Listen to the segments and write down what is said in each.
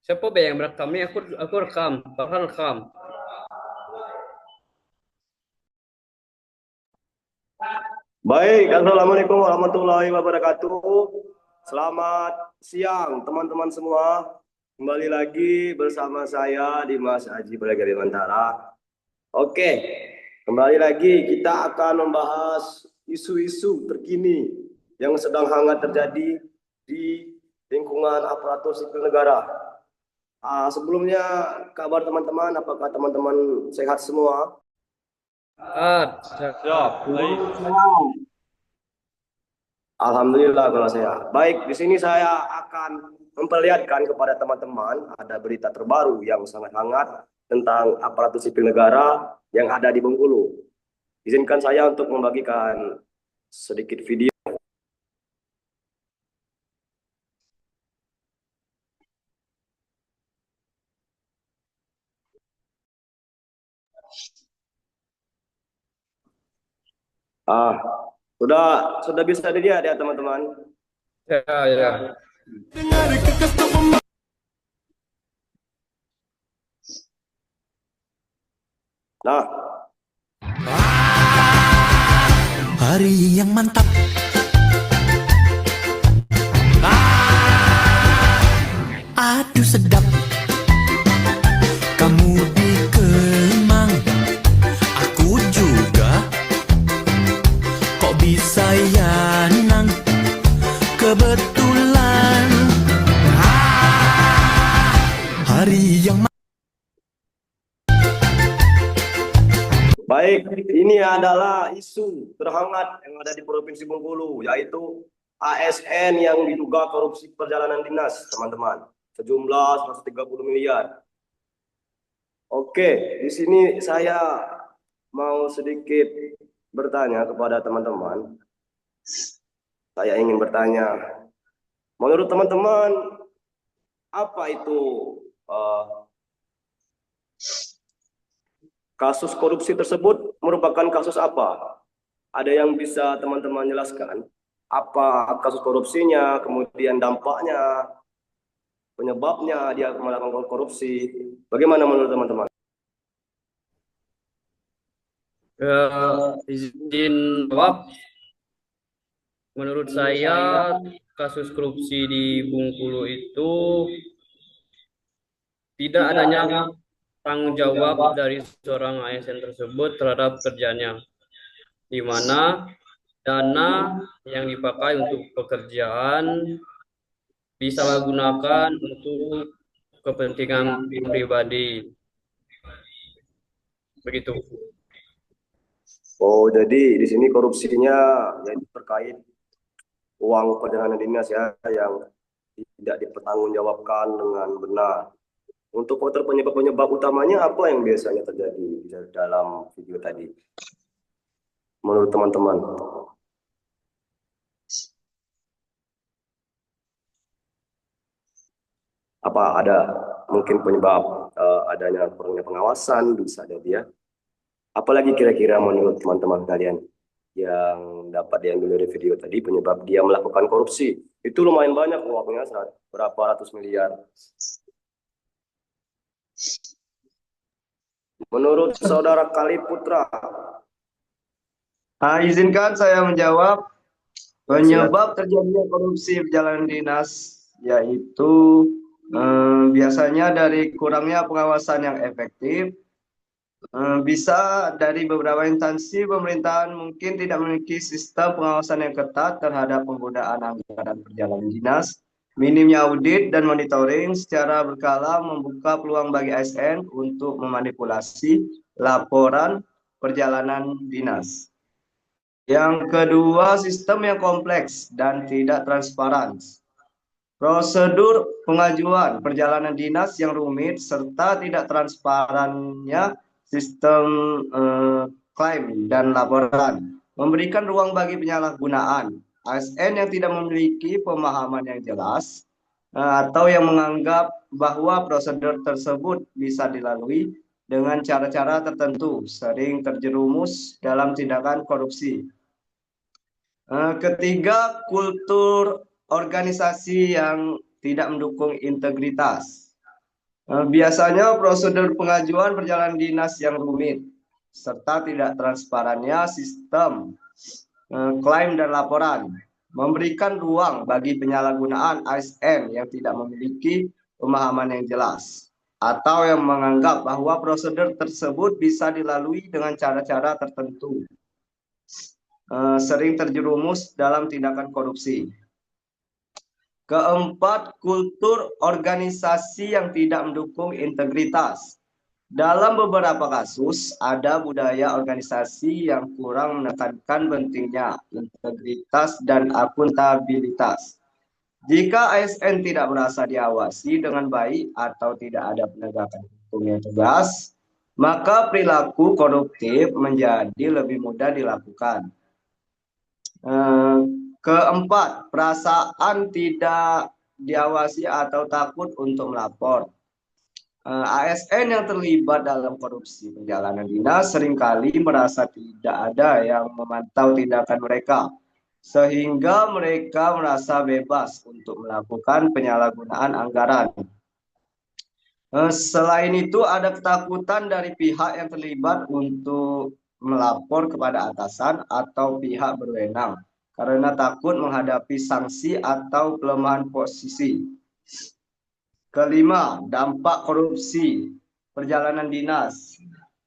Siapa be yang merekam nih? Aku rekam, Farhan rekam. Baik, Assalamualaikum warahmatullahi wabarakatuh. Selamat siang, teman-teman semua. Kembali lagi bersama saya Dimas Aji Praga Bimantara. Oke, kembali lagi kita akan membahas isu-isu terkini yang sedang hangat terjadi di lingkungan aparatur sipil negara. Sebelumnya, kabar teman-teman, apakah teman-teman sehat semua? Siap, baik. Alhamdulillah kalau saya. Baik, di sini saya akan memperlihatkan kepada teman-teman ada berita terbaru yang sangat hangat tentang aparatur sipil negara yang ada di Bengkulu. Izinkan saya untuk membagikan sedikit video. Ah, sudah bisa dilihat ya teman-teman. Ya, ya. Nah, Hari yang mantap. Aduh sedap. Kamu di Kemang, aku juga. Kok bisa ya nang? Kebetulan. Hari yang baik, ini adalah isu terhangat yang ada di Provinsi Bengkulu, yaitu ASN yang diduga korupsi perjalanan dinas, teman-teman. Sejumlah 130 miliar. Oke, di sini saya mau sedikit bertanya kepada teman-teman. Saya ingin bertanya, menurut teman-teman, apa itu eh, kasus korupsi tersebut merupakan kasus apa? Ada yang bisa teman-teman jelaskan? Apa kasus korupsinya, kemudian dampaknya, penyebabnya dia melakukan korupsi? Bagaimana menurut teman-teman? Izin jawab. Menurut saya kasus korupsi di Bengkulu itu tidak adanya tanggung jawab dari seorang ASN tersebut terhadap kerjanya, di mana dana yang dipakai untuk pekerjaan disalahgunakan untuk kepentingan pribadi. Begitu. Oh, jadi di sini korupsinya yang terkait uang perjalanan dinas ya yang tidak dipertanggungjawabkan dengan benar. Untuk faktor penyebab-penyebab utamanya apa yang biasanya terjadi di dalam video tadi menurut teman-teman? Apa ada mungkin penyebab adanya kurangnya pengawasan bisa jadi ya. Apalagi kira-kira menurut teman-teman kalian yang dapat diambil dari video tadi penyebab dia melakukan korupsi? Itu lumayan banyak uangnya, berapa ratus miliar. Menurut saudara Kali Putra, Izinkan saya menjawab. silakan. Penyebab terjadinya korupsi perjalanan dinas yaitu biasanya dari kurangnya pengawasan yang efektif, bisa dari beberapa instansi pemerintahan mungkin tidak memiliki sistem pengawasan yang ketat terhadap penggunaan anggaran perjalanan dinas, minimnya audit dan monitoring secara berkala membuka peluang bagi ASN untuk memanipulasi laporan perjalanan dinas. Yang kedua, sistem yang kompleks dan tidak transparan. Prosedur pengajuan perjalanan dinas yang rumit serta tidak transparannya sistem klaim dan laporan memberikan ruang bagi penyalahgunaan. ASN yang tidak memiliki pemahaman yang jelas atau yang menganggap bahwa prosedur tersebut bisa dilalui dengan cara-cara tertentu sering terjerumus dalam tindakan korupsi. Ketiga, kultur organisasi yang tidak mendukung integritas. Biasanya prosedur pengajuan berjalan dinas yang rumit, serta tidak transparannya sistem klaim dan laporan, memberikan ruang bagi penyalahgunaan ASN yang tidak memiliki pemahaman yang jelas, atau yang menganggap bahwa prosedur tersebut bisa dilalui dengan cara-cara tertentu, sering terjerumus dalam tindakan korupsi. Keempat, kultur organisasi yang tidak mendukung integritas. Dalam beberapa kasus, ada budaya organisasi yang kurang menekankan pentingnya integritas dan akuntabilitas. Jika ASN tidak merasa diawasi dengan baik atau tidak ada penegakan hukum yang tegas, maka perilaku koruptif menjadi lebih mudah dilakukan. Keempat, perasaan tidak diawasi atau takut untuk melapor. ASN yang terlibat dalam korupsi perjalanan dinas seringkali merasa tidak ada yang memantau tindakan mereka, sehingga mereka merasa bebas untuk melakukan penyalahgunaan anggaran. Selain itu, ada ketakutan dari pihak yang terlibat untuk melapor kepada atasan atau pihak berwenang karena takut menghadapi sanksi atau pelemahan posisi. Kelima, dampak korupsi perjalanan dinas.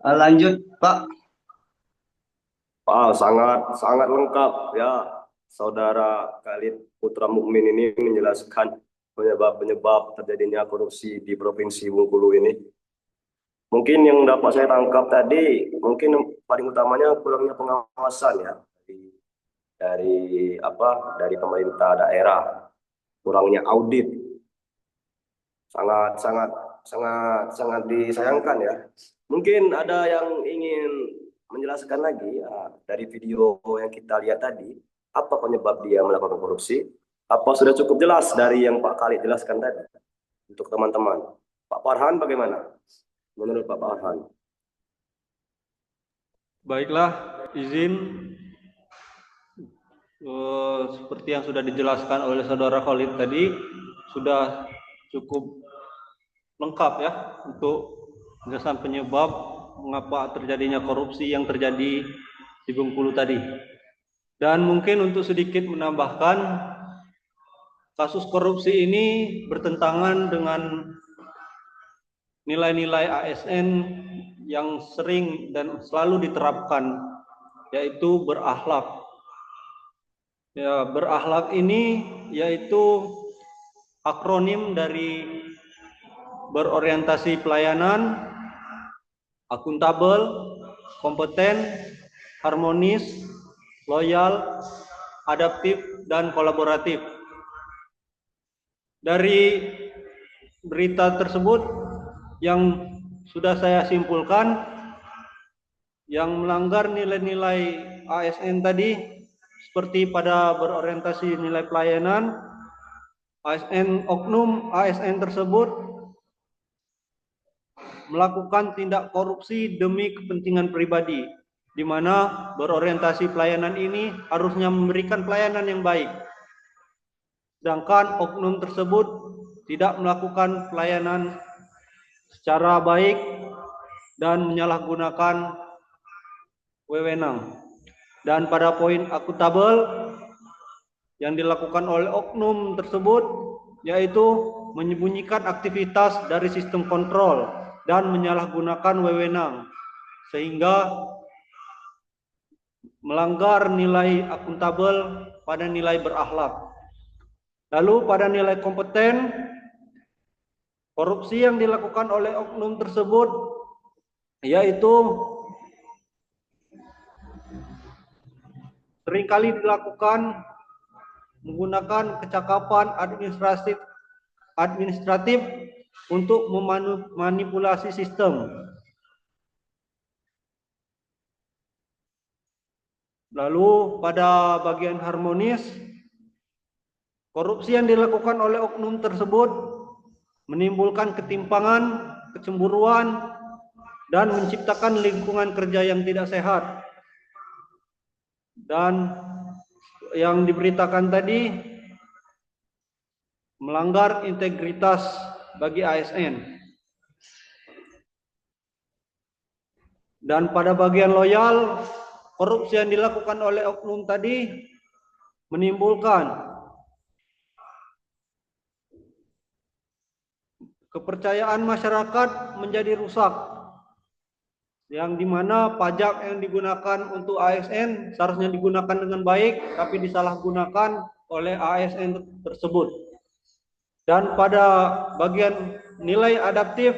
Lanjut, Pak. Sangat lengkap ya, Saudara Khalid Putra Mukmin ini menjelaskan penyebab terjadinya korupsi di Provinsi Bengkulu ini. Mungkin yang dapat saya tangkap tadi, mungkin paling utamanya kurangnya pengawasan ya dari pemerintah daerah, kurangnya audit, sangat disayangkan ya. Mungkin ada yang ingin menjelaskan lagi ya, dari video yang kita lihat tadi, apa penyebab dia melakukan korupsi? Apa sudah cukup jelas dari yang Pak Khalid jelaskan tadi untuk teman-teman? Pak Farhan bagaimana? Menurut Pak Farhan? Baiklah, izin seperti yang sudah dijelaskan oleh Saudara Khalid tadi, sudah cukup lengkap ya untuk penjelasan penyebab mengapa terjadinya korupsi yang terjadi di Bengkulu tadi. Dan mungkin untuk sedikit menambahkan, kasus korupsi ini bertentangan dengan nilai-nilai ASN yang sering dan selalu diterapkan, yaitu berakhlak. Ya, berakhlak ini yaitu akronim dari berorientasi pelayanan, akuntabel, kompeten, harmonis, loyal, adaptif, dan kolaboratif. Dari berita tersebut yang sudah saya simpulkan, yang melanggar nilai-nilai ASN tadi seperti pada berorientasi nilai pelayanan, oknum ASN tersebut melakukan tindak korupsi demi kepentingan pribadi, di mana berorientasi pelayanan ini harusnya memberikan pelayanan yang baik. Sedangkan oknum tersebut tidak melakukan pelayanan secara baik dan menyalahgunakan wewenang. Dan pada poin akuntabel yang dilakukan oleh oknum tersebut yaitu menyembunyikan aktivitas dari sistem kontrol dan menyalahgunakan wewenang sehingga melanggar nilai akuntabel pada nilai berakhlak. Lalu pada nilai kompeten, korupsi yang dilakukan oleh oknum tersebut yaitu seringkali dilakukan menggunakan kecakapan administratif untuk memanipulasi sistem. Lalu pada bagian harmonis, korupsi yang dilakukan oleh oknum tersebut menimbulkan ketimpangan, kecemburuan, dan menciptakan lingkungan kerja yang tidak sehat. Dan yang diberitakan tadi melanggar integritas bagi ASN. Dan pada bagian loyal, korupsi yang dilakukan oleh oknum tadi menimbulkan kepercayaan masyarakat menjadi rusak, yang dimana pajak yang digunakan untuk ASN seharusnya digunakan dengan baik, tapi disalahgunakan oleh ASN tersebut. Dan pada bagian nilai adaptif,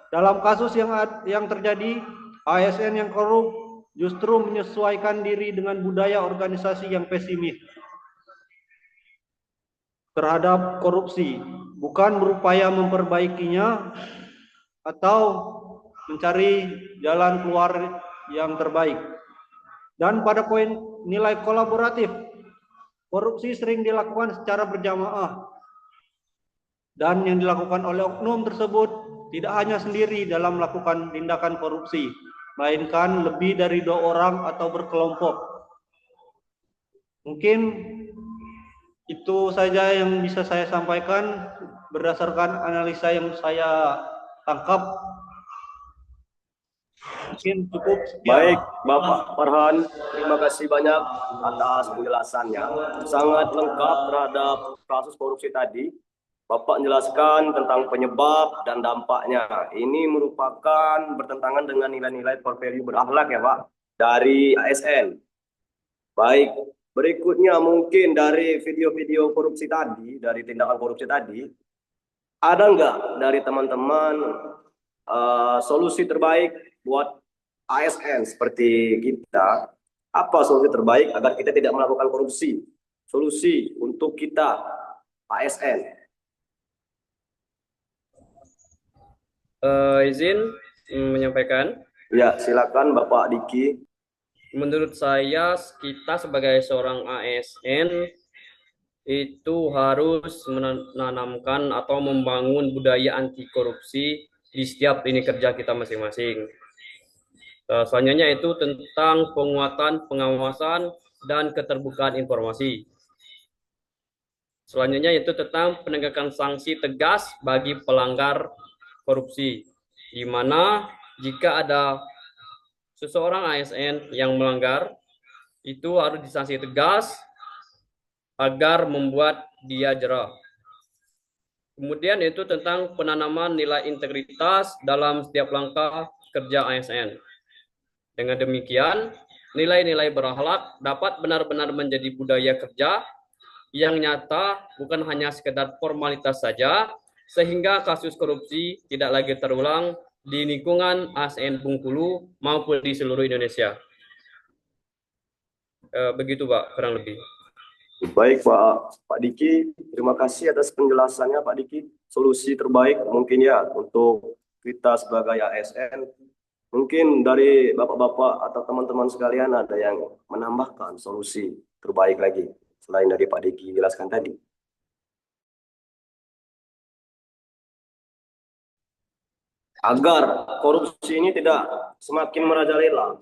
dalam kasus yang terjadi, ASN yang korup justru menyesuaikan diri dengan budaya organisasi yang pesimis terhadap korupsi, bukan berupaya memperbaikinya atau mencari jalan keluar yang terbaik. Dan pada poin nilai kolaboratif, korupsi sering dilakukan secara berjamaah, dan yang dilakukan oleh oknum tersebut tidak hanya sendiri dalam melakukan tindakan korupsi, melainkan lebih dari 2 orang atau berkelompok. Mungkin itu saja yang bisa saya sampaikan berdasarkan analisa yang saya tangkap. Mungkin cukup sekian. Baik, Bapak Farhan, terima kasih banyak atas penjelasannya. Sangat lengkap terhadap kasus korupsi tadi. Bapak menjelaskan tentang penyebab dan dampaknya. Ini merupakan bertentangan dengan nilai-nilai core value berakhlak ya Pak, dari ASN. Baik, berikutnya mungkin dari video-video korupsi tadi, dari tindakan korupsi tadi, ada nggak dari teman-teman solusi terbaik buat ASN seperti kita? Apa solusi terbaik agar kita tidak melakukan korupsi? Solusi untuk kita ASN. Izin menyampaikan. Ya, silakan Bapak Diki. Menurut saya, kita sebagai seorang ASN itu harus menanamkan atau membangun budaya anti korupsi di setiap lini kerja kita masing-masing. Selanjutnya itu tentang penguatan pengawasan dan keterbukaan informasi. Selanjutnya itu tentang penegakan sanksi tegas bagi pelanggar korupsi, di mana jika ada seseorang ASN yang melanggar, itu harus disanksi tegas agar membuat dia jera. Kemudian itu tentang penanaman nilai integritas dalam setiap langkah kerja ASN. Dengan demikian, nilai-nilai berakhlak dapat benar-benar menjadi budaya kerja yang nyata, bukan hanya sekedar formalitas saja, sehingga kasus korupsi tidak lagi terulang di lingkungan ASN Bengkulu maupun di seluruh Indonesia. Begitu Pak, kurang lebih. Baik Pak Diki, terima kasih atas penjelasannya Pak Diki. Solusi terbaik mungkin ya untuk kita sebagai ASN. Mungkin dari Bapak-Bapak atau teman-teman sekalian ada yang menambahkan solusi terbaik lagi selain dari Pak Diki jelaskan tadi. Agar korupsi ini tidak semakin merajalela,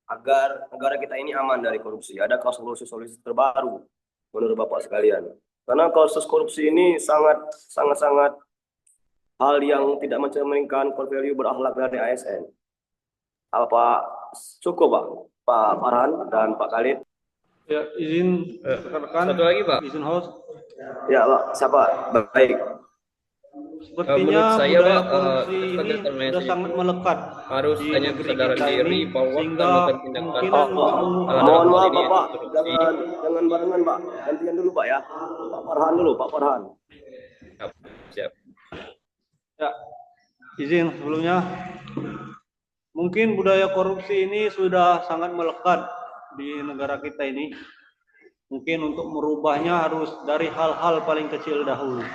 agar negara kita ini aman dari korupsi. Adakah solusi-solusi terbaru menurut Bapak sekalian? Karena kasus korupsi ini sangat hal yang tidak mencerminkan core value berakhlak dari ASN. Apa cukup Pak Farhan dan Pak Khalid? Ya, izin rekan-rekan. Satu lagi Pak. Izin host. Ya Pak, siapa? Baik. Sepertinya menurut saya budaya Pak, korupsi ini sudah sangat melekat harus di hanya negeri kesadaran kita diri ini, bahwa sehingga melakukan tindakan kemungkinan Mohon maaf ini Bapak, korupsi. jangan barengan Pak. Gantian dulu Pak ya. Pak Farhan dulu, Pak Farhan. Siap. Ya, izin sebelumnya. Mungkin budaya korupsi ini sudah sangat melekat di negara kita ini. Mungkin untuk merubahnya harus dari hal-hal paling kecil dahulu.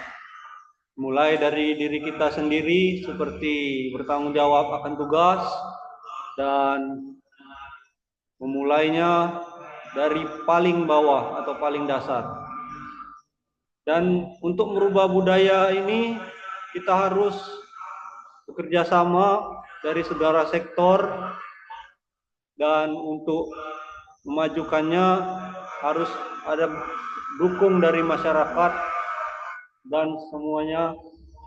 Mulai dari diri kita sendiri seperti bertanggung jawab akan tugas dan memulainya dari paling bawah atau paling dasar. Dan untuk merubah budaya ini kita harus bekerja sama dari segala sektor, dan untuk memajukannya harus ada dukung dari masyarakat dan semuanya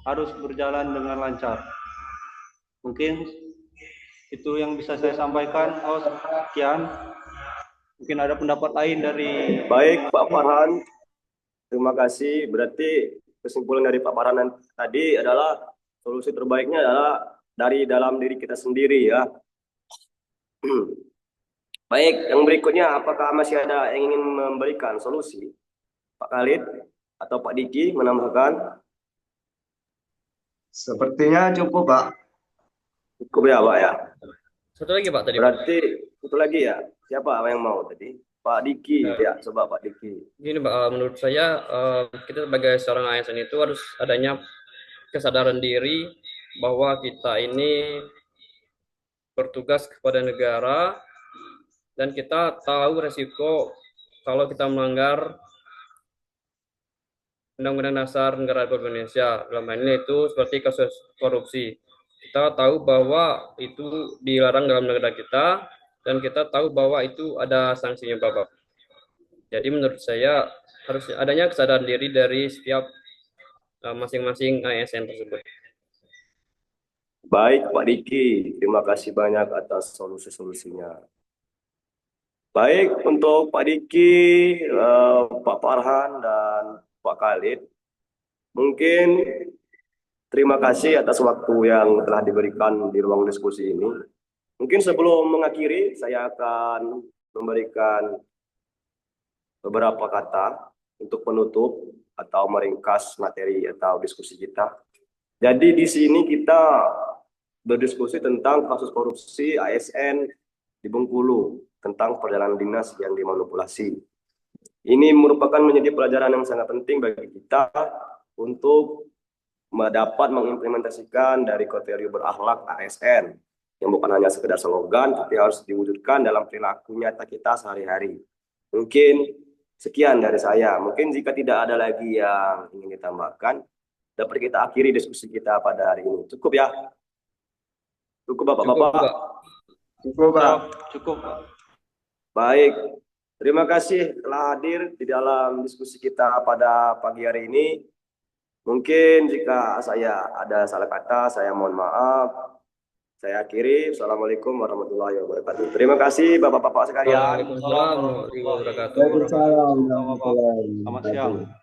harus berjalan dengan lancar. Mungkin Itu yang bisa saya sampaikan. Oh, sekian. Mungkin ada pendapat lain dari Baik, Pak Farhan. Terima kasih. Berarti kesimpulan dari Pak Farhan tadi adalah solusi terbaiknya adalah dari dalam diri kita sendiri ya. Baik, yang berikutnya apakah masih ada yang ingin memberikan solusi? Pak Khalid atau Pak Diki menambahkan? Sepertinya cukup, Pak. Cukup ya, Pak ya. Satu lagi Pak tadi Pak. Berarti itu lagi ya. Siapa yang mau tadi? Pak Diki ya, coba Pak Diki. Gini Pak, menurut saya kita sebagai seorang ASN itu harus adanya kesadaran diri bahwa kita ini bertugas kepada negara dan kita tahu resiko kalau kita melanggar Undang-Undang Dasar Negara Republik Indonesia. Dalam hal ini itu seperti kasus korupsi. Kita tahu bahwa itu dilarang dalam negara kita dan kita tahu bahwa itu ada sanksinya Bapak. Jadi menurut saya harus adanya kesadaran diri dari setiap masing-masing ASN tersebut. Baik Pak Diki, terima kasih banyak atas solusi-solusinya. Baik untuk Pak Diki, Pak Farhan dan Pak Khalid, mungkin terima kasih atas waktu yang telah diberikan di ruang diskusi ini. Mungkin sebelum mengakhiri, saya akan memberikan beberapa kata untuk penutup atau meringkas materi atau diskusi kita. Jadi di sini kita berdiskusi tentang kasus korupsi ASN di Bengkulu, tentang perjalanan dinas yang dimanipulasi. Ini merupakan menjadi pelajaran yang sangat penting bagi kita untuk dapat mengimplementasikan dari kriteria berakhlak ASN yang bukan hanya sekedar slogan tapi harus diwujudkan dalam perilaku nyata kita sehari-hari. Mungkin sekian dari saya. Mungkin jika tidak ada lagi yang ingin ditambahkan, dapat kita akhiri diskusi kita pada hari ini. Cukup ya? Cukup Bapak-Bapak? Cukup, Pak. cukup. Baik. Terima kasih telah hadir di dalam diskusi kita pada pagi hari ini. Mungkin jika saya ada salah kata, saya mohon maaf. Saya akhiri. Assalamualaikum warahmatullahi wabarakatuh. Terima kasih Bapak-Bapak sekalian. Waalaikumsalam warahmatullahi wabarakatuh. Waalaikumsalam. Selamat siang.